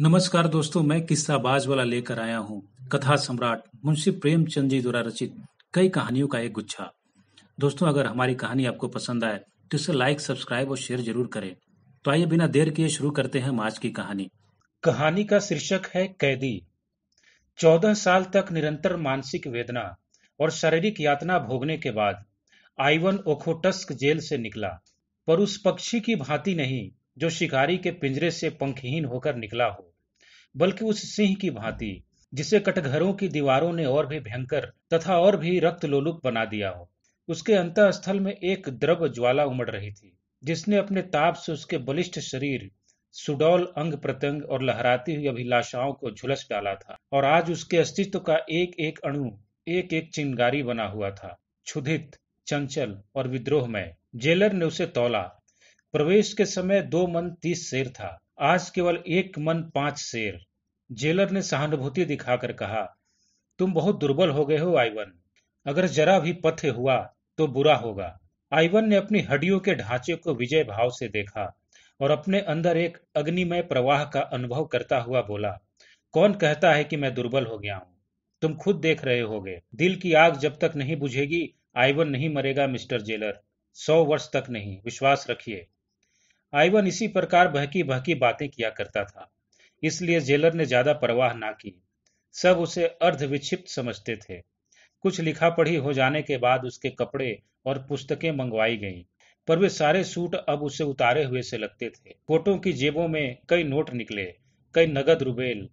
नमस्कार दोस्तों, मैं किस्साबाज वाला लेकर आया हूँ कथा सम्राट मुंशी प्रेमचंद जी द्वारा रचित कई कहानियों का एक गुच्छा। दोस्तों, अगर हमारी कहानी आपको पसंद आए तो इसे लाइक, सब्सक्राइब और शेयर जरूर करें। तो आइए बिना देर किए शुरू करते हैं हम आज की कहानी। कहानी का शीर्षक है कैदी। 14 साल तक निरंतर मानसिक वेदना और शारीरिक यातना भोगने के बाद आइवन ओखोटस्क जेल से निकला, पर उस पक्षी की भांति नहीं जो शिकारी के पिंजरे से पंखहीन होकर निकला हो, बल्कि उस सिंह की भांति जिसे कटघरों की दीवारों ने और भी भयंकर तथा और भी रक्त लोलुप बना दिया हो। उसके अंतःस्थल में एक द्रव ज्वाला उमड़ रही थी, जिसने अपने ताप से उसके बलिष्ठ शरीर, सुडौल अंग प्रत्यंग और लहराती हुई अभिलाषाओं को झुलस डाला था, और आज उसके अस्तित्व का एक एक अणु एक एक चिंगारी बना हुआ था, क्षुधित, चंचल और विद्रोहमय। जेलर ने उसे तौला। प्रवेश के समय 2 मन 30 सेर था, आज केवल 1 मन 5 सेर। जेलर ने सहानुभूति दिखाकर कहा, तुम बहुत दुर्बल हो गए हो आइवन। अगर जरा भी पथ्य हुआ तो बुरा होगा। आइवन ने अपनी हड्डियों के ढांचे को विजय भाव से देखा और अपने अंदर एक अग्निमय प्रवाह का अनुभव करता हुआ बोला, कौन कहता है कि मैं दुर्बल हो गया हूं? तुम खुद देख रहे होगे, दिल की आग जब तक नहीं बुझेगी आइवन नहीं मरेगा मिस्टर जेलर। 100 वर्ष तक नहीं, विश्वास रखिए। आइवन इसी प्रकार बहकी बहकी बातें किया करता था, इसलिए जेलर ने ज्यादा परवाह ना की। सब उसे अर्ध विक्षिप्त समझते थे। कुछ लिखा पढ़ी हो जाने के बाद उसके कपड़े और पुस्तकें मंगवाई गईं, पर वे सारे सूट अब उसे उतारे हुए से लगते थे। कोटों की जेबों में कई नोट निकले, कई नगद रुबेल।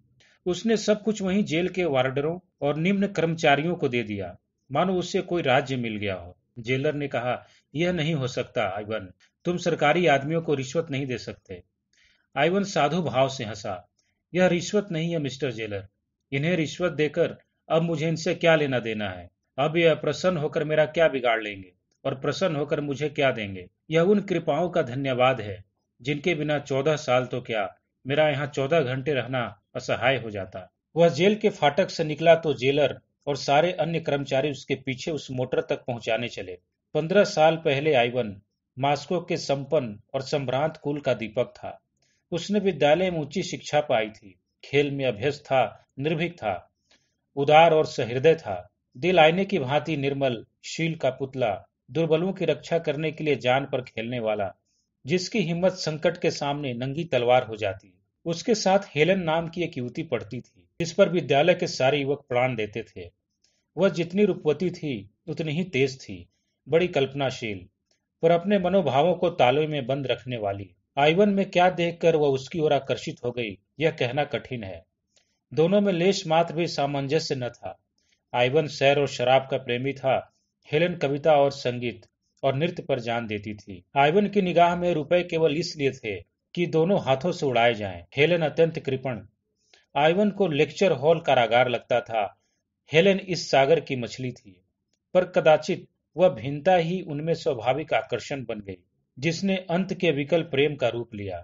उसने सब कुछ वहीं जेल के वार्डरों और निम्न कर्मचारियों को दे दिया, मानो उससे कोई राज्य मिल गया हो। जेलर ने कहा, यह नहीं हो सकता आइवन, तुम सरकारी आदमियों को रिश्वत नहीं दे सकते। आइवन साधु भाव से हंसा, यह रिश्वत नहीं है मिस्टर जेलर। इन्हें रिश्वत देकर अब मुझे इनसे क्या लेना देना है? अब ये अप्रसन्न होकर मेरा क्या बिगाड़ लेंगे और प्रसन्न होकर मुझे क्या देंगे? यह उन कृपाओं का धन्यवाद है जिनके बिना 14 साल तो क्या, मेरा यहाँ 14 घंटे रहना असहाय हो जाता। वह जेल के फाटक से निकला तो जेलर और सारे अन्य कर्मचारी उसके पीछे उस मोटर तक पहुंचाने चले। 15 साल पहले आइवन मास्को के संपन्न और संभ्रांत कुल का दीपक था। उसने विद्यालय में उच्च शिक्षा पाई थी, खेल में अभ्यस्त था, निर्भीक था, उदार और सहृदय था, दिल आईने की भांति निर्मल, शील का पुतला, दुर्बलों की रक्षा करने के लिए जान पर खेलने वाला, जिसकी हिम्मत संकट के सामने नंगी तलवार हो जाती। उसके साथ हेलन नाम की एक युवती पढ़ती थी, जिस पर विद्यालय के सारे युवक प्राण देते थे। वह जितनी रूपवती थी उतनी ही तेज थी, बड़ी कल्पनाशील, पर अपने मनोभावों को ताले में बंद रखने वाली। आइवन में क्या देखकर वह उसकी ओर आकर्षित हो गई, यह कहना कठिन है। दोनों में लेश मात्र भी सामंजस्य न था। आइवन सैर और शराब का प्रेमी था, हेलेन कविता और संगीत और नृत्य पर जान देती थी। आइवन की निगाह में रुपए केवल इसलिए थे कि दोनों हाथों से उड़ाए जाएं। हेलेन अत्यंत कृपण। आइवन को लेक्चर हॉल कारागार लगता था, हेलेन इस सागर की मछली थी। पर कदाचित वह भिन्नता ही उनमें स्वाभाविक आकर्षण बन गई, जिसने अंत के विकल प्रेम का रूप लिया।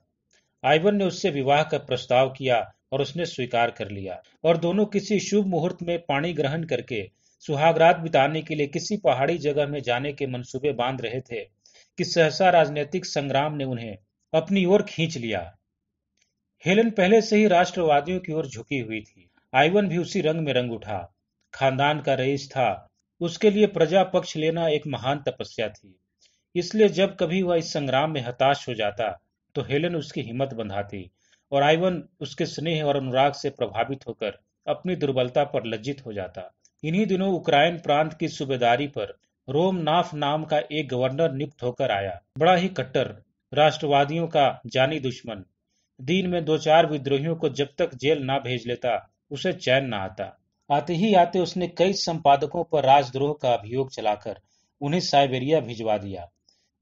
आइवन ने उससे विवाह का प्रस्ताव किया और उसने स्वीकार कर लिया, और दोनों किसी शुभ मुहूर्त में पाणी ग्रहण करके सुहागरात बिताने के लिए किसी पहाड़ी जगह में जाने के मंसूबे बांध रहे थे कि सहसा राजनीतिक संग्राम ने उन्हें अपनी ओर खींच लिया। हेलेन पहले से ही राष्ट्रवादियों की ओर झुकी हुई थी, आइवन भी उसी रंग में रंग उठा। खानदान का रईस था, उसके लिए प्रजा पक्ष लेना एक महान तपस्या थी। इसलिए जब कभी वह इस संग्राम में हताश हो जाता तो हेलेन उसकी हिम्मत बंधाती, और आइवन उसके स्नेह और अनुराग से प्रभावित होकर अपनी दुर्बलता पर लज्जित हो जाता। इन्हीं दिनों उक्राइन प्रांत की सूबेदारी पर रोमनाफ नाम का एक गवर्नर नियुक्त होकर आया, बड़ा ही कट्टर, राष्ट्रवादियों का जानी दुश्मन। दिन में 2-4 विद्रोहियों को जब तक जेल ना भेज लेता उसे चैन ना आता। आते ही आते उसने कई संपादकों पर राजद्रोह का अभियोग चलाकर उन्हें साइबेरिया भिजवा दिया।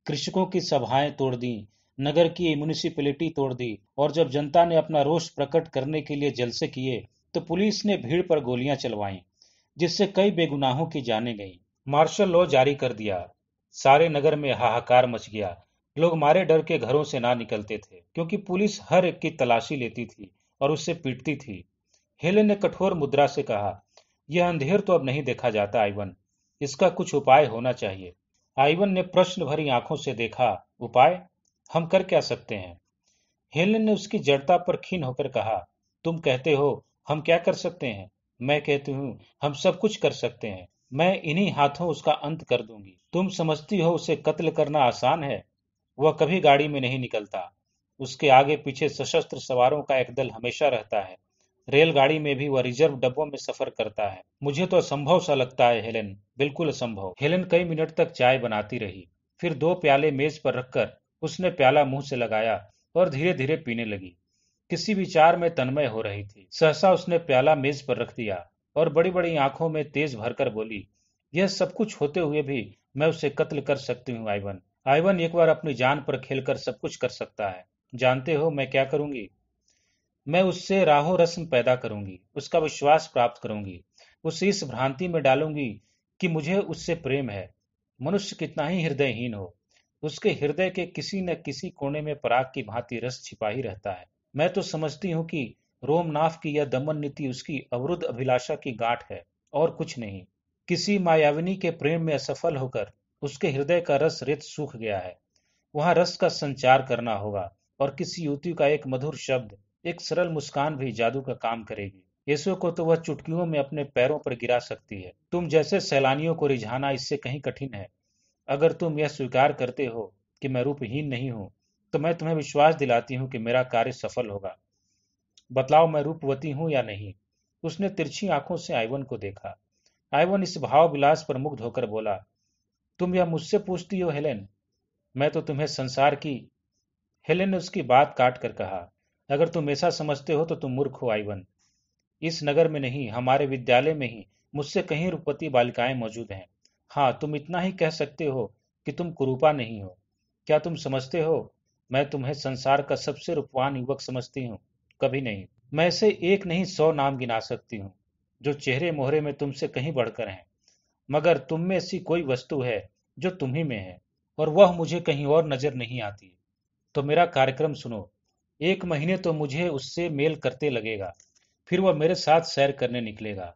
कृषकों की सभाएं तोड़ दी, नगर की म्युनिसिपैलिटी तोड़ दी, और जब जनता ने अपना रोष प्रकट करने के लिए जलसे किए तो पुलिस ने भीड़ पर गोलियां चलवाईं, जिससे कई बेगुनाहों की जानें गईं। मार्शल लॉ जारी कर दिया। सारे नगर में हाहाकार मच गया। लोग मारे डर के घरों से ना निकलते थे, क्योंकि पुलिस हर एक की तलाशी लेती थी और उससे पीटती थी। हेलेन ने कठोर मुद्रा से कहा, यह अंधेर तो अब नहीं देखा जाता आइवन, इसका कुछ उपाय होना चाहिए। आइवन ने प्रश्न भरी आंखों से देखा, उपाय? हम कर क्या सकते हैं? हेलेन ने उसकी जड़ता पर खीन होकर कहा, तुम कहते हो हम क्या कर सकते हैं, मैं कहती हूँ हम सब कुछ कर सकते हैं। मैं इन्हीं हाथों उसका अंत कर दूंगी। तुम समझती हो उसे कत्ल करना आसान है? वह कभी गाड़ी में नहीं निकलता। उसके आगे पीछे सशस्त्र सवारों का एक दल हमेशा रहता है। रेलगाड़ी में भी वह रिजर्व डब्बों में सफर करता है। मुझे तो असंभव सा लगता है हेलेन, बिल्कुल असंभव। हेलेन कई मिनट तक चाय बनाती रही। फिर 2 प्याले मेज पर रखकर उसने प्याला मुंह से लगाया और धीरे धीरे पीने लगी। किसी विचार में तन्मय हो रही थी। सहसा उसने प्याला मेज पर रख दिया और बड़ी बड़ी आंखों में तेज भरकर बोली, यह सब कुछ होते हुए भी मैं उसे कत्ल कर सकती हूँ आइवन। आइवन एक बार अपनी जान पर खेलकर सब कुछ कर सकता है। जानते हो मैं क्या करूंगी? मैं उससे राहो रस्म पैदा करूंगी, उसका विश्वास प्राप्त करूंगी, उसे इस भ्रांति में डालूंगी कि मुझे उससे प्रेम है। मनुष्य कितना ही हृदयहीन हो, उसके हृदय के किसी न किसी कोने में पराग की भांति रस छिपा ही रहता है। मैं तो समझती हूँ कि रोमनाथ की यह दमन नीति उसकी अवरुद्ध अभिलाषा की गांठ है और कुछ नहीं। किसी मायाविनी के प्रेम में असफल होकर उसके हृदय का रस रेत सूख गया है। वहां रस का संचार करना होगा और किसी युवती का एक मधुर शब्द, एक सरल मुस्कान भी जादू का काम करेगी। यीशु को तो वह चुटकियों में अपने पैरों पर गिरा सकती है। तुम जैसे सैलानियों को रिझाना इससे कहीं कठिन है। अगर तुम यह स्वीकार करते हो कि मैं रूपहीन नहीं हूं, तो मैं तुम्हें विश्वास दिलाती हूं कि मेरा कार्य सफल होगा। बतलाओ मैं रूपवती हूं या नहीं? उसने तिरछी आंखों से आइवन को देखा। आइवन इस भाव विलास पर मुग्ध होकर बोला, तुम यह मुझसे पूछती हो हेलेन? मैं तो तुम्हें संसार की। हेलेन ने उसकी बात काट कर कहा, अगर तुम ऐसा समझते हो तो तुम मूर्ख हो आइवन। इस नगर में नहीं, हमारे विद्यालय में ही मुझसे कहीं रूपवती बालिकाएं मौजूद हैं। हाँ, तुम इतना ही कह सकते हो कि तुम कुरूपा नहीं हो। क्या तुम समझते हो मैं तुम्हें संसार का सबसे रूपवान युवक समझती हूँ? कभी नहीं। मैं ऐसे एक नहीं 100 नाम गिना सकती हूँ जो चेहरे मोहरे में तुमसे कहीं बढ़कर हैं। मगर तुम में ऐसी कोई वस्तु है जो तुम्ही में है, और वह मुझे कहीं और नजर नहीं आती। तो मेरा कार्यक्रम सुनो। 1 महीने तो मुझे उससे मेल करते लगेगा, फिर वह मेरे साथ सैर करने निकलेगा,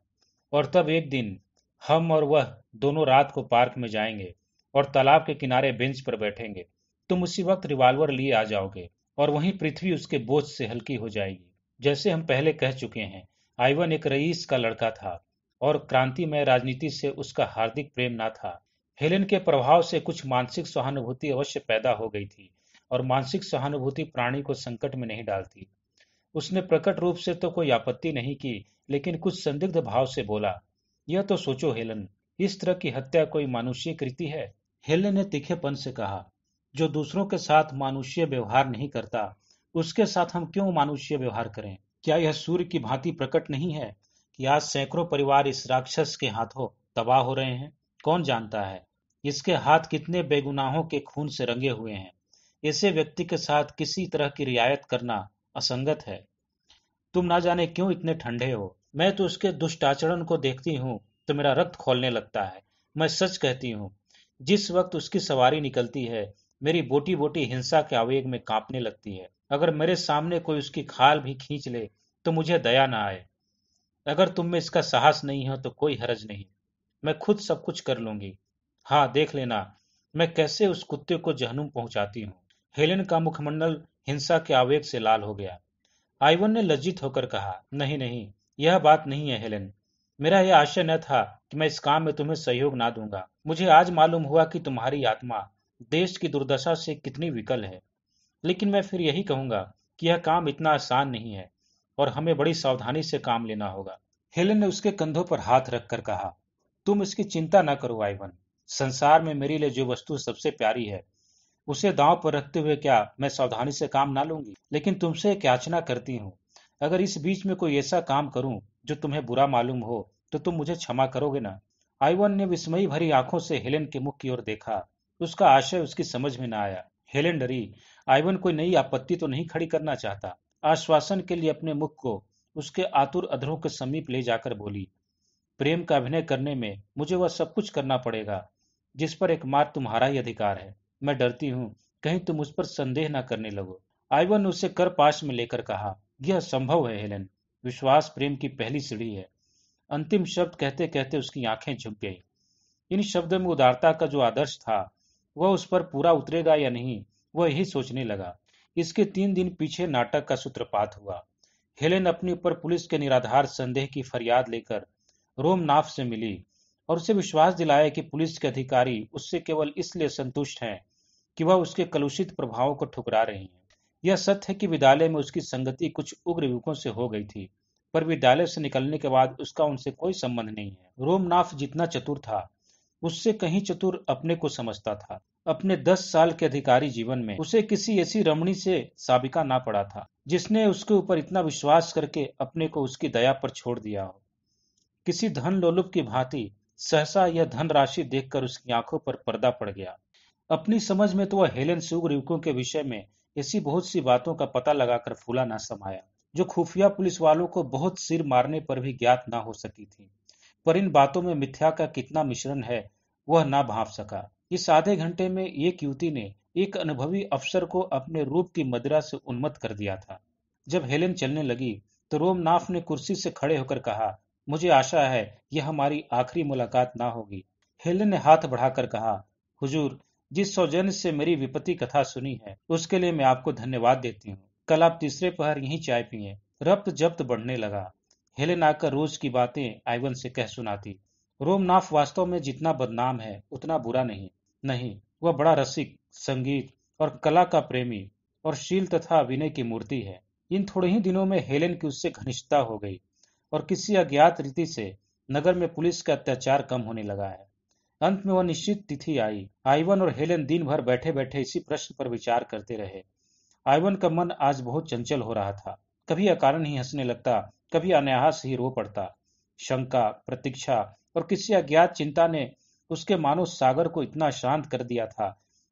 और तब एक दिन हम और वह दोनों रात को पार्क में जाएंगे और तालाब के किनारे बेंच पर बैठेंगे। तुम उसी वक्त रिवॉल्वर लिए आ जाओगे और वहीं पृथ्वी उसके बोझ से हल्की हो जाएगी। जैसे हम पहले कह चुके हैं, आइवन एक रईस का लड़का था और क्रांतिमय राजनीति से उसका हार्दिक प्रेम न था। हेलेन के प्रभाव से कुछ मानसिक सहानुभूति अवश्य पैदा हो गई थी, और मानसिक सहानुभूति प्राणी को संकट में नहीं डालती। उसने प्रकट रूप से तो कोई आपत्ति नहीं की, लेकिन कुछ संदिग्ध भाव से बोला, यह तो सोचो हेलन, इस तरह की हत्या कोई मानुषीय कृति है? हेलन ने तीखेपन से कहा, जो दूसरों के साथ मानुषीय व्यवहार नहीं करता, उसके साथ हम क्यों मानुषीय व्यवहार करें? क्या यह सूर्य की भांति प्रकट नहीं है कि आज सैकड़ों परिवार इस राक्षस के हाथों तबाह हो रहे हैं? कौन जानता है इसके हाथ कितने बेगुनाहों के खून से रंगे हुए हैं? ऐसे व्यक्ति के साथ किसी तरह की रियायत करना असंगत है। तुम ना जाने क्यों इतने ठंडे हो। मैं तो उसके दुष्टाचरण को देखती हूँ तो मेरा रक्त खौलने लगता है। मैं सच कहती हूँ, जिस वक्त उसकी सवारी निकलती है, मेरी बोटी बोटी हिंसा के आवेग में कांपने लगती है। अगर मेरे सामने कोई उसकी खाल भी खींच ले तो मुझे दया ना आए। अगर तुम में इसका साहस नहीं हो तो कोई हरज नहीं, मैं खुद सब कुछ कर लूंगी। हाँ, देख लेना मैं कैसे उस कुत्ते को जहनुम पहुंचाती हूँ। हेलेन का मुखमंडल हिंसा के आवेग से लाल हो गया। आइवन ने लज्जित होकर कहा, नहीं नहीं, यह बात नहीं है हेलेन। मेरा यह आशय न था कि मैं इस काम में तुम्हें सहयोग ना दूंगा। मुझे आज मालूम हुआ कि तुम्हारी आत्मा देश की दुर्दशा से कितनी विकल है। लेकिन मैं फिर यही कहूंगा कि यह काम इतना आसान नहीं है और हमें बड़ी सावधानी से काम लेना होगा। हेलेन ने उसके कंधों पर हाथ रखकर कहा, तुम इसकी चिंता न करो आइवन। संसार में मेरे लिए जो वस्तु सबसे प्यारी है, उसे दांव पर रखते हुए क्या मैं सावधानी से काम ना लूंगी? लेकिन तुमसे एक याचना करती हूँ, अगर इस बीच में कोई ऐसा काम करूं जो तुम्हें बुरा मालूम हो तो तुम मुझे क्षमा करोगे ना? आइवन ने विस्मयी भरी आंखों से हेलेन के मुख की ओर देखा। उसका आशय उसकी समझ में न आया। हेलेन डरी। आइवन कोई नई आपत्ति तो नहीं खड़ी करना चाहता। आश्वासन के लिए अपने मुख को उसके आतुर अधरों के समीप ले जाकर बोली, प्रेम का अभिनय करने में मुझे वह सब कुछ करना पड़ेगा जिस पर एकमात्र तुम्हारा ही अधिकार है। मैं डरती हूँ कहीं तुम उस पर संदेह न करने लगो। आइवन ने उसे कर पाश में लेकर कहा, यह संभव है हेलेन। विश्वास प्रेम की पहली सीढ़ी है। अंतिम शब्द कहते कहते उसकी आंखें झुक गई। इन शब्दों में उदारता का जो आदर्श था, वह उस पर पूरा उतरेगा या नहीं, वह यही सोचने लगा। इसके 3 दिन पीछे नाटक का सूत्रपात हुआ। हेलेन अपने ऊपर पुलिस के निराधार संदेह की फरियाद लेकर रोमनाफ से मिली और उसे विश्वास दिलाया कि पुलिस के अधिकारी उससे केवल इसलिए संतुष्ट हैं कि वह उसके कलुषित प्रभावों को ठुकरा रही हैं। यह सत्य है कि विद्यालय में उसकी संगति कुछ उग्र युवकों से हो गई थी, पर विद्यालय से निकलने के बाद उसका उनसे कोई संबंध नहीं है। रोमनाफ जितना चतुर था, उससे कहीं चतुर अपने को समझता था। अपने 10 साल के अधिकारी जीवन में उसे किसी ऐसी रमणी से साबिका ना पड़ा था जिसने उसके ऊपर इतना विश्वास करके अपने को उसकी दया पर छोड़ दिया हो। किसी धन लोलुप की भांति सहसा यह धन राशि देखकर उसकी आंखों पर पर्दा पड़ गया। अपनी समझ में तो वह हेलेन से उग्र युवकों के विषय में ऐसी बहुत सी बातों का पता लगाकर फूला ना समाया जो खुफिया पुलिस वालों को बहुत सिर मारने पर भी ज्ञात ना हो सकी थी। पर इन बातों में मिथ्या का कितना मिश्रण है वह ना भांप सका। इस आधे घंटे में एक युवती ने एक अनुभवी अफसर को अपने रूप की मदिरा से उन्मत्त कर दिया था। जब हेलेन चलने लगी तो रोमनाफ ने कुर्सी से खड़े होकर कहा, मुझे आशा है यह हमारी आखिरी मुलाकात ना होगी। हेलेन ने हाथ बढ़ाकर कहा, हुजूर, जिस सौजन्य से मेरी विपत्ति कथा सुनी है उसके लिए मैं आपको धन्यवाद देती हूँ। कल आप तीसरे पहर यहीं चाय पिए। रक्त जब्त बढ़ने लगा। हेलेन आकर रोज की बातें आइवन से कह सुनाती। रोमनाफ वास्तव में जितना बदनाम है उतना बुरा नहीं। नहीं, वह बड़ा रसिक, संगीत और कला का प्रेमी और शील तथा विनय की मूर्ति है। इन थोड़े ही दिनों में हेलेन की उससे घनिष्ठता हो गई और किसी अज्ञात रीति से नगर में पुलिस का अत्याचार कम होने लगा है। अंत में वह निश्चित तिथि आई। आइवन और हेलेन दिन भर बैठे बैठे इसी प्रश्न पर विचार करते रहे। आइवन का मन आज बहुत चंचल हो रहा था। कभी अकारण ही हंसने लगता, कभी अनायास ही रो पड़ता। शंका, प्रतीक्षा और किसी अज्ञात चिंता ने उसके मानव सागर को इतना शांत कर दिया था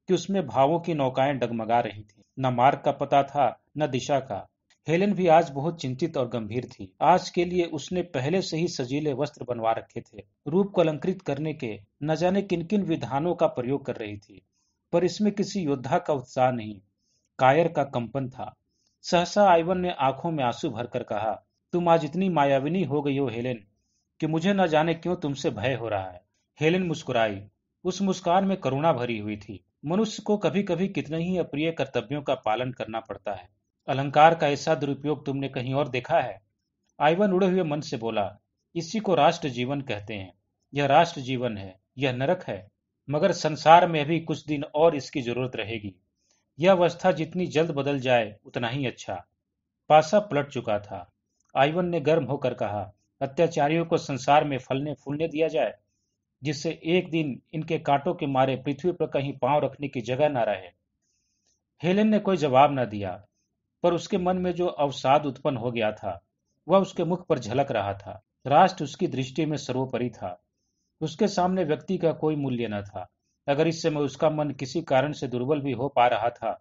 कि उसमें भावों की नौकाएं डगमगा रही थी। न मार्ग का पता था, न दिशा का। हेलेन भी आज बहुत चिंतित और गंभीर थी। आज के लिए उसने पहले से ही सजीले वस्त्र बनवा रखे थे। रूप को अलंकृत करने के न जाने किन किन विधानों का प्रयोग कर रही थी, पर इसमें किसी योद्धा का उत्साह नहीं, कायर का कंपन था। सहसा आइवन ने आंखों में आंसू भरकर कहा, तुम आज इतनी मायाविनी हो गई हो हेलेन कि मुझे न जाने क्यों तुमसे भय हो रहा है। हेलेन मुस्कुराई। उस मुस्कान में करुणा भरी हुई थी। मनुष्य को कभी कभी कितने ही अप्रिय कर्तव्यों का पालन करना पड़ता है। अलंकार का ऐसा दुरुपयोग तुमने कहीं और देखा है? आइवन उड़े हुए मन से बोला, इसी को राष्ट्र जीवन कहते हैं। यह राष्ट्र जीवन है, यह नरक है, मगर संसार में अभी कुछ दिन और इसकी जरूरत रहेगी। यह अवस्था जितनी जल्द बदल जाए उतना ही अच्छा। पासा पलट चुका था। आइवन ने गर्म होकर कहा, अत्याचारियों को संसार में फलने फूलने दिया जाए, जिससे एक दिन इनके कांटों के मारे पृथ्वी पर कहीं पांव रखने की जगह न रहे। हेलेन ने कोई जवाब न दिया, पर उसके मन में जो अवसाद उत्पन्न हो गया था वह उसके मुख पर झलक रहा था। राष्ट्र उसकी दृष्टि में सर्वोपरि था। उसके सामने व्यक्ति का कोई मूल्य न था। अगर इस समय उसका मन किसी कारण से दुर्बल भी हो पा रहा था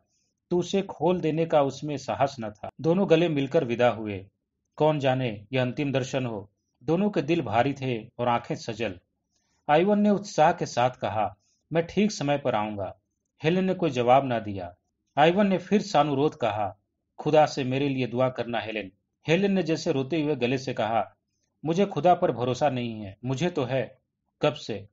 तो उसे खोल देने का उसमें साहस न था। दोनों गले मिलकर विदा हुए। कौन जाने यह अंतिम दर्शन हो। दोनों के दिल भारी थे और आंखें सजल। आइवन ने उत्साह के साथ कहा, मैं ठीक समय पर आऊंगा। हेलेन ने कोई जवाब न दिया। आइवन ने फिर सानुरोध कहा, खुदा से मेरे लिए दुआ करना हेलेन। हेलेन ने जैसे रोते हुए गले से कहा, मुझे खुदा पर भरोसा नहीं है। मुझे तो है। कब से?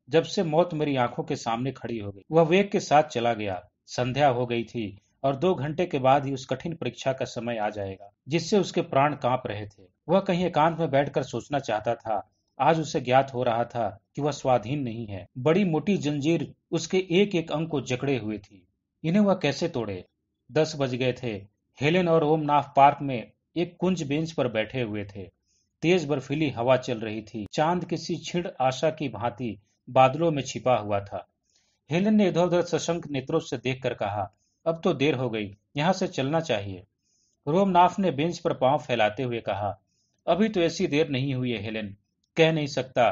जब से मौत मेरी आंखों के सामने खड़ी हो गई। वह वेग के साथ चला गया। संध्या हो गई थी और 2 घंटे के बाद ही उस कठिन परीक्षा का समय आ जाएगा जिससे उसके प्राण कांप रहे थे। वह कहीं एकांत में बैठकर सोचना चाहता था। आज उसे ज्ञात हो रहा था कि वह स्वाधीन नहीं है। बड़ी मोटी जंजीर उसके एक एक अंग को जकड़े हुए थी। इन्हें वह कैसे तोड़े? 10 बज गए थे। हेलेन और ओमनाथ पार्क में एक कुंज बेंच पर बैठे हुए थे। तेज बर्फीली हवा चल रही थी। चांद किसी क्षीण आशा की भांति बादलों में छिपा हुआ था। हेलेन ने इधर उधर सशंक नेत्रों से देखकर कहा, अब तो देर हो गई, यहाँ से चलना चाहिए। रोमनाथ ने बेंच पर पांव फैलाते हुए कहा, अभी तो ऐसी देर नहीं हुई है हेलेन। कह नहीं सकता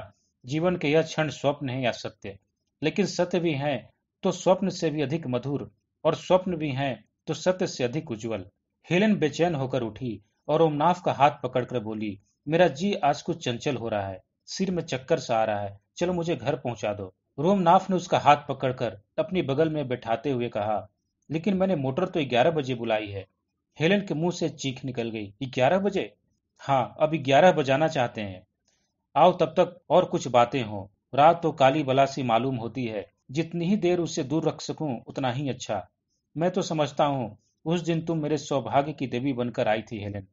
जीवन के यह क्षण स्वप्न है या सत्य, लेकिन सत्य भी है तो स्वप्न से भी अधिक मधुर, और स्वप्न भी है तो सत्य से अधिक उज्जवल। हेलेन बेचैन होकर उठी और ओमनाथ का हाथ पकड़कर बोली, मेरा जी आज कुछ चंचल हो रहा है। सिर में चक्कर सा आ रहा है। चलो मुझे घर पहुंचा दो। रोमनाथ ने उसका हाथ पकड़कर अपनी बगल में बैठाते हुए कहा, लेकिन मैंने मोटर तो 11 बजे बुलाई है। हेलेन के मुंह से चीख निकल गई, 11 बजे? हाँ, अब 11 बजाना चाहते हैं। आओ तब तक और कुछ बातें हों। रात तो काली बला सी मालूम होती है। जितनी ही देर उसे दूर रख सकूं उतना ही अच्छा। मैं तो समझता हूँ उस दिन तुम मेरे सौभाग्य की देवी बनकर आई थी हेलेन।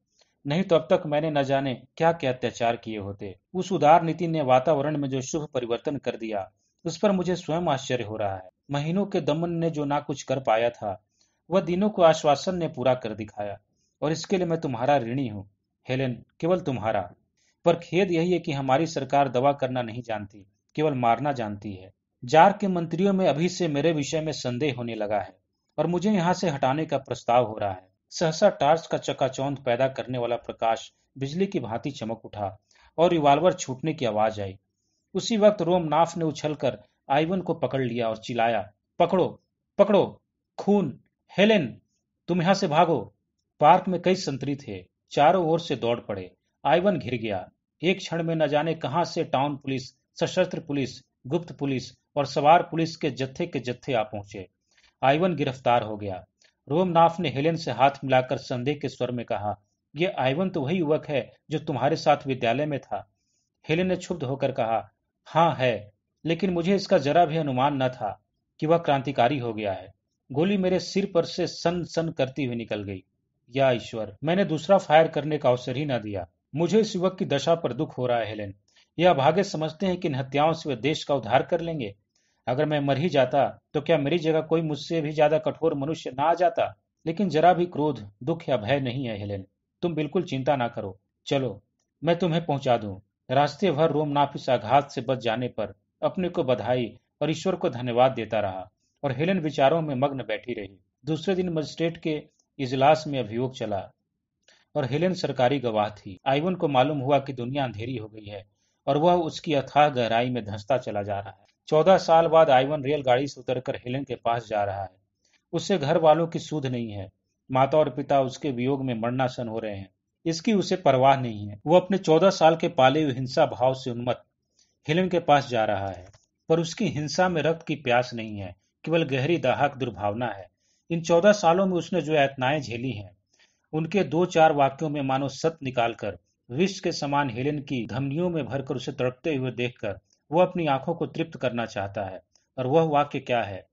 नहीं तो अब तक मैंने न जाने क्या क्या अत्याचार किए होते। उस उदार नीति ने वातावरण में जो शुभ परिवर्तन कर दिया, उस पर मुझे स्वयं आश्चर्य हो रहा है। महीनों के दमन ने जो ना कुछ कर पाया था, वह दिनों को आश्वासन ने पूरा कर दिखाया। और इसके लिए मैं तुम्हारा ऋणी हूँ, हेलेन, केवल तुम्हारा। पर खेद यही है कि हमारी सरकार दवा करना नहीं जानती, केवल मारना जानती है। जार के मंत्रियों में अभी से मेरे विषय में संदेह होने लगा है, और मुझे यहाँ से हटाने का प्रस्ताव हो रहा है। सहसा टार्च का चकाचौंध पैदा करने वाला प्रकाश बिजली की भांति चमक उठा, और रिवाल्वर छूटने की आवाज आई। उसी वक्त रोमनाथ ने उछलकर आइवन को पकड़ लिया और चिल्लाया, पकड़ो, पकड़ो, खून, हेलेन, तुम यहां से भागो। पार्क में कई संतरी थे, चारों ओर से दौड़ पड़े। आइवन घिर गया। एक क्षण में न जाने कहां से टाउन पुलिस, सशस्त्र पुलिस, गुप्त पुलिस और सवार पुलिस के जत्थे आ पहुंचे। आइवन गिरफ्तार हो गया। रोमनाथ ने हेलेन से हाथ मिलाकर संदेह के स्वर में कहा, यह आइवन तो वही युवक है जो तुम्हारे साथ विद्यालय में था। हेलेन ने क्षुब्ध होकर कहा, हाँ है, लेकिन मुझे इसका जरा भी अनुमान न था कि वह क्रांतिकारी हो गया है। गोली मेरे सिर पर से सन सन करती हुई निकल गई। या ईश्वर, मैंने दूसरा फायर करने का अवसर ही न दिया। मुझे इस युवक की दशा पर दुख हो रहा है हेलेन। यह अभागे समझते हैं कि इन हत्याओं से वे देश का उद्धार कर लेंगे। अगर मैं मर ही जाता तो क्या मेरी जगह कोई मुझसे भी ज्यादा कठोर मनुष्य ना आ जाता। लेकिन जरा भी क्रोध, दुख या भय नहीं है हेलेन। तुम बिल्कुल चिंता ना करो। चलो, मैं तुम्हें पहुंचा दूं। रास्ते भर रोमनाथ इस आघात से बच जाने पर अपने को बधाई और ईश्वर को धन्यवाद देता रहा, और हेलेन विचारों में मग्न बैठी रही। दूसरे दिन मजिस्ट्रेट के इजलास में अभियोग चला, और हेलेन सरकारी गवाह थी। आइवन को मालूम हुआ कि दुनिया अंधेरी हो गई है, और वह उसकी अथाह गहराई में धंसता चला जा रहा है। 14 साल बाद आइवन रेलगाड़ी से उतरकर हेलेन के पास जा रहा है। उससे घर वालों की सुध नहीं है। माता और पिता उसके वियोग में मरणासन हो रहे हैं। इसकी उसे परवाह नहीं है। वो अपने 14 साल के पाले हुए हिंसा भाव से उन्मत्त हेलेन के पास जा रहा है। पर उसकी हिंसा में रक्त की प्यास नहीं है, केवल गहरी दाहक दुर्भावना है। इन 14 सालों में उसने जो यातनाएं झेली हैं, उनके दो चार वाक्यों में मानो सत्य निकालकर विष के समान हेलेन की धमनियों में भरकर उसे तड़पते हुए देखकर वो अपनी आंखों को तृप्त करना चाहता है। और वह वाक्य क्या है?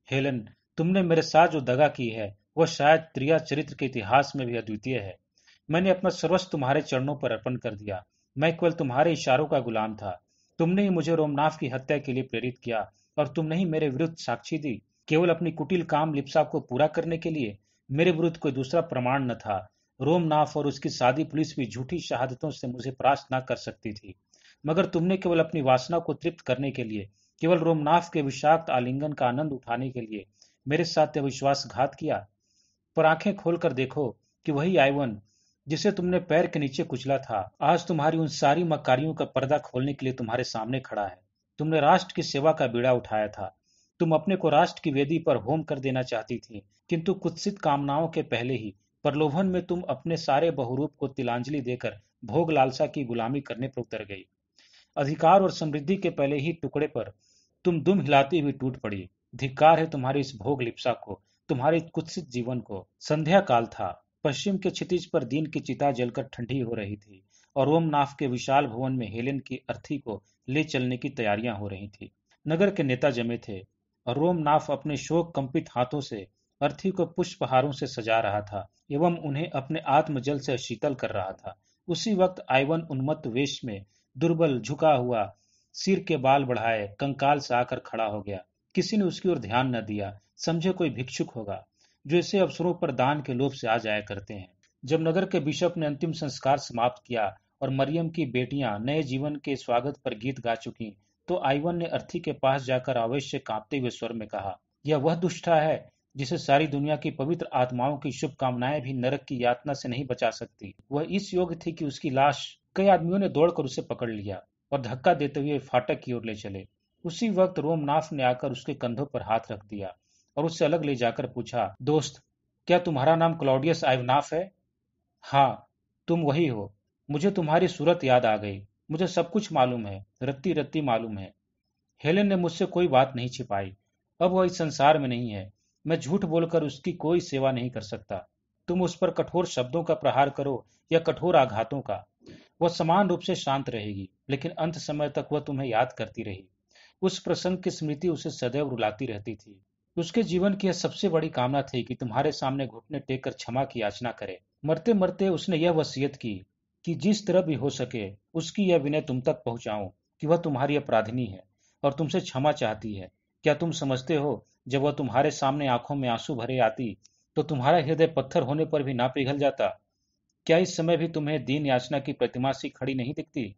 हेलन, तुमने मेरे साथ जो दगा की है, वह शायद त्रिया चरित्र के इतिहास में भी अद्वितीय है। मैंने अपना सर्वस्व तुम्हारे चरणों पर अर्पण कर दिया। मैं केवल तुम्हारे इशारों का गुलाम था। तुमने ही मुझे रोमनाथ की हत्या के लिए प्रेरित किया, और तुमने ही मेरे विरुद्ध साक्षी दी, केवल अपनी कुटिल काम लिप्सा को पूरा करने के लिए। मेरे विरुद्ध कोई दूसरा प्रमाण न था। रोमनाथ और उसकी सादी पुलिस भी झूठी शहादतों से मुझे परास्त न कर सकती थी, मगर तुमने केवल अपनी वासना को तृप्त करने के लिए, केवल रोमनाथ के विषाक्त आलिंगन का आनंद उठाने के लिए मेरे साथ विश्वासघात किया। पर आंखें खोलकर देखो कि वही आइवन जिसे तुमने पैर के नीचे कुचला था, आज तुम्हारी उन सारी मक्कारियों का पर्दा खोलने के लिए तुम्हारे सामने खड़ा है। तुमने राष्ट्र की सेवा का बीड़ा उठाया था। तुम अपने को राष्ट्र की वेदी पर होम कर देना चाहती थी, किंतु कुत्सित कामनाओं के पहले ही प्रलोभन में तुम अपने सारे बहुरूप को तिलांजलि देकर भोग लालसा की गुलामी करने पर उतर गई। अधिकार और समृद्धि के पहले ही टुकड़े पर तुम दुम हिलाती हुई टूट पड़ी। धिक्कार है तुम्हारी इस भोग लिप्सा को, तुम्हारे कुत्सित जीवन को। संध्या काल था। पश्चिम के क्षितिज पर दिन की चिता जलकर ठंडी हो रही थी, और रोमनाथ के विशाल भवन में हेलेन की अर्थी को ले चलने की तैयारियां हो रही थी। नगर के नेता जमे थे, और रोमनाथ अपने शोक कंपित हाथों से अर्थी को पुष्पहारों से सजा रहा था एवं उन्हें अपने आत्मजल से शीतल कर रहा था। उसी वक्त आइवन उन्मत्त वेश में, दुर्बल झुका हुआ, सिर के बाल बढ़ाए, कंकाल से आकर खड़ा हो गया। किसी ने उसकी ओर ध्यान न दिया, समझे कोई भिक्षुक होगा जो ऐसे अवसरों पर दान के लोभ से आ जाया करते हैं। जब नगर के बिशप ने अंतिम संस्कार समाप्त किया और मरियम की बेटियां नए जीवन के स्वागत पर गीत गा चुकी, तो आइवन ने अर्थी के पास जाकर आवेश से कांपते हुए स्वर में कहा, यह वह दुष्टा है जिसे सारी दुनिया की पवित्र आत्माओं की शुभकामनाएं भी नरक की यातना से नहीं बचा सकती। वह इस योग्य थी कि उसकी लाश कई आदमियों ने दौड़कर उसे पकड़ लिया और धक्का देते हुए फाटक की ओर ले चले। उसी वक्त रोमनाथ ने आकर उसके कंधों पर हाथ रख दिया और उससे अलग ले जाकर पूछा, दोस्त, क्या तुम्हारा नाम क्लॉडियस आइवनाफ है? हाँ, तुम वही हो। मुझे तुम्हारी सूरत याद आ गई। मुझे सब कुछ मालूम है, रत्ती रत्ती मालूम है। हेलेन ने मुझसे कोई बात नहीं छिपाई। अब वह इस संसार में नहीं है। मैं झूठ बोलकर उसकी कोई सेवा नहीं कर सकता। तुम उस पर कठोर शब्दों का प्रहार करो या कठोर आघातों का, वह समान रूप से शांत रहेगी, लेकिन अंत समय तक वह तुम्हें याद करती रही। उस प्रसंग की स्मृति उसे सदैव रुलाती रहती थी। उसके जीवन की यह सबसे बड़ी कामना थी कि तुम्हारे सामने घुटने टेक कर क्षमा की याचना करे। मरते मरते उसने यह वसीयत की कि जिस तरह भी हो सके उसकी यह विनय तुम तक पहुंचाऊं कि वह तुम्हारी अपराधिनी है और तुमसे क्षमा चाहती है। क्या तुम समझते हो, जब वह तुम्हारे सामने आंखों में आंसू भरे आती तो तुम्हारा हृदय पत्थर होने पर भी ना पिघल जाता? क्या इस समय भी तुम्हें दीन याचना की प्रतिमा सी खड़ी नहीं दिखती?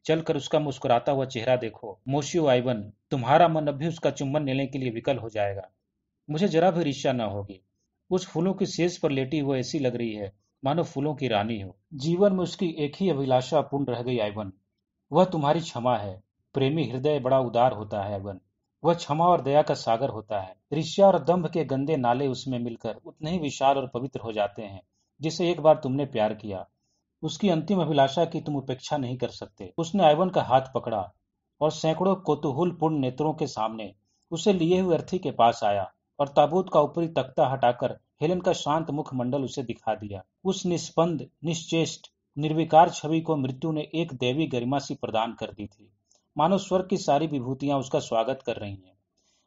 चलकर उसका मुस्कुराता हुआ चेहरा देखो मोशियो आइवन, तुम्हारा मन अब भी उसका चुंबन लेने के लिए विकल हो जाएगा। मुझे जरा भी ईर्ष्या न होगी। उस फूलों की सेज पर लेटी हुई ऐसी लग रही है मानो फूलों की रानी हो। जीवन में उसकी एक ही अभिलाषा अपूर्ण रह गई आइवन, वह तुम्हारी क्षमा है। प्रेमी हृदय बड़ा उदार होता है आइवन, वह क्षमा और दया का सागर होता है। ईर्ष्या और दंभ के गंदे नाले उसमें मिलकर उतने ही विशाल और पवित्र हो जाते हैं जिसे एक बार तुमने प्यार किया। उसकी अंतिम अभिलाषा की तुम उपेक्षा नहीं कर सकते। उसने आइवन का हाथ पकड़ा और सैकड़ों कौतूहलपूर्ण नेत्रों के सामने उसे लिए हुए अर्थी के पास आया और ताबूत का ऊपरी तख्ता हटाकर हेलेन का शांत मुखमंडल उसे दिखा दिया। उस निस्पंद, निश्चेष्ट, निर्विकार छवि को मृत्यु ने एक दैवी गरिमा सी प्रदान कर दी थी, मानो स्वर्ग की सारी विभूतियां उसका स्वागत कर रही हैं।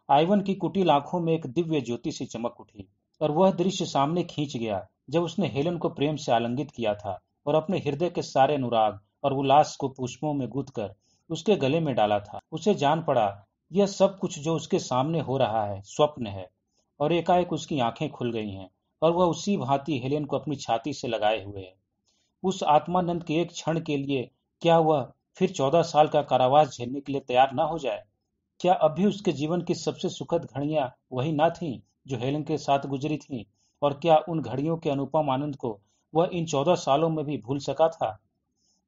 आइवन की कुटिल आंखों में एक दिव्य ज्योति सी चमक उठी और वह दृश्य सामने खींच गया जब उसने हेलेन को प्रेम से आलिंगित किया था और अपने हृदय के सारे अनुराग और उल्लास को पुष्पों में गूंथ कर उसके गले में डाला था। उसे जान पड़ा यह सब कुछ जो उसके सामने हो रहा है स्वप्न है, और एकाएक उसकी आंखें खुल गई हैं और वह उसी भांति हेलेन को अपनी छाती से लगाए हुए है। उस आत्मानंद के एक क्षण के लिए क्या वह फिर 14 साल का कारावास झेलने के लिए तैयार ना हो जाए? क्या अब भी उसके जीवन की सबसे सुखद घड़ियां वही ना थीं जो हेलेन के साथ गुजरी थीं? और क्या उन घड़ियों के अनुपम आनंद को वह इन 14 सालों में भी भूल सका था?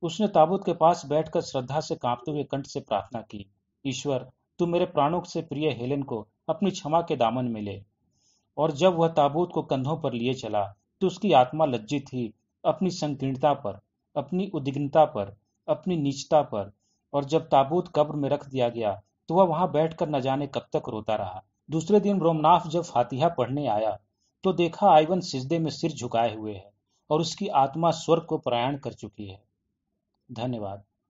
उसने ताबूत के पास बैठकर श्रद्धा से कांपते हुए कंठ से प्रार्थना की, ईश्वर, तू मेरे प्राणों से प्रिय हेलेन को अपनी क्षमा के दामन में ले। और जब वह ताबूत को कंधों पर लिए चला तो उसकी आत्मा लज्जित थी अपनी संकीर्णता पर, अपनी उद्विग्नता पर, अपनी नीचता पर। और जब ताबूत कब्र में रख दिया गया तो वह वहां बैठकर न जाने कब तक रोता रहा। दूसरे दिन रोमनाथ जब फातिहा पढ़ने आया तो देखा आइवन सिजदे में सिर झुकाए हुए है और उसकी आत्मा स्वर्ग को प्रयाण कर चुकी है। धन्यवाद।